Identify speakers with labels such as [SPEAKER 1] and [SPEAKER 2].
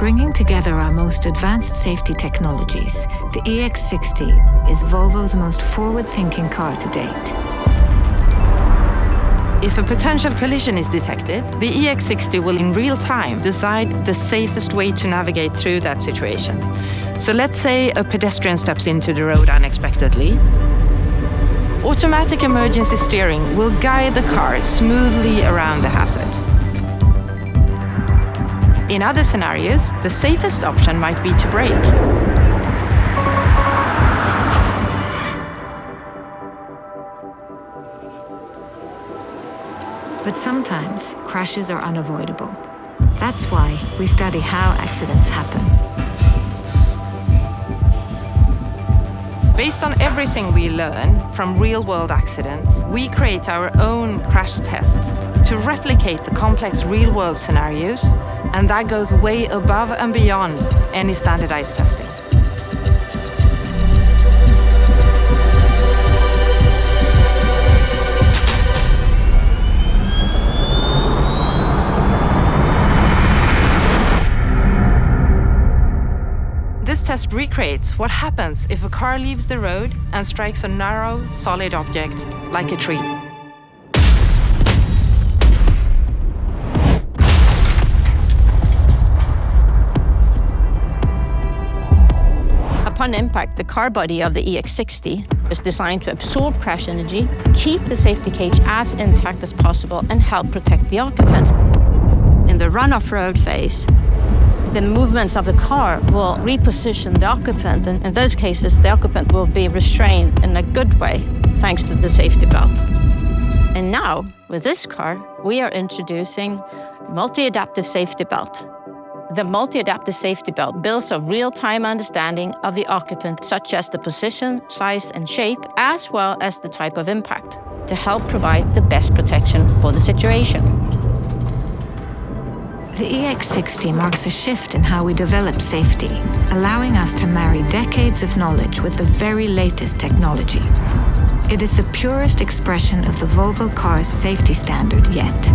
[SPEAKER 1] Bringing together our most advanced safety technologies, the EX60 is Volvo's most forward-thinking car to date.
[SPEAKER 2] If a potential collision is detected, the EX60 will in real time decide the safest way to navigate through that situation. So let's say a pedestrian steps into the road unexpectedly. Automatic emergency steering will guide the car smoothly around the hazard. In other scenarios, the safest option might be to brake.
[SPEAKER 1] But sometimes, crashes are unavoidable. That's why we study how accidents happen.
[SPEAKER 2] Based on everything we learn from real-world accidents, we create our own crash tests to replicate the complex real-world scenarios, and that goes way above and beyond any standardized testing. This test recreates what happens if a car leaves the road and strikes a narrow, solid object like a tree.
[SPEAKER 3] Upon impact, the car body of the EX60 is designed to absorb crash energy, keep the safety cage as intact as possible, and help protect the occupant. In the run-off-road phase, the movements of the car will reposition the occupant, and in those cases, the occupant will be restrained in a good way, thanks to the safety belt. And now, with this car, we are introducing multi-adaptive safety belt. The multi-adaptive safety belt builds a real-time understanding of the occupant, such as the position, size, and shape, as well as the type of impact, to help provide the best protection for the situation.
[SPEAKER 1] The EX60 marks a shift in how we develop safety, allowing us to marry decades of knowledge with the very latest technology. It is the purest expression of the Volvo car's safety standard yet.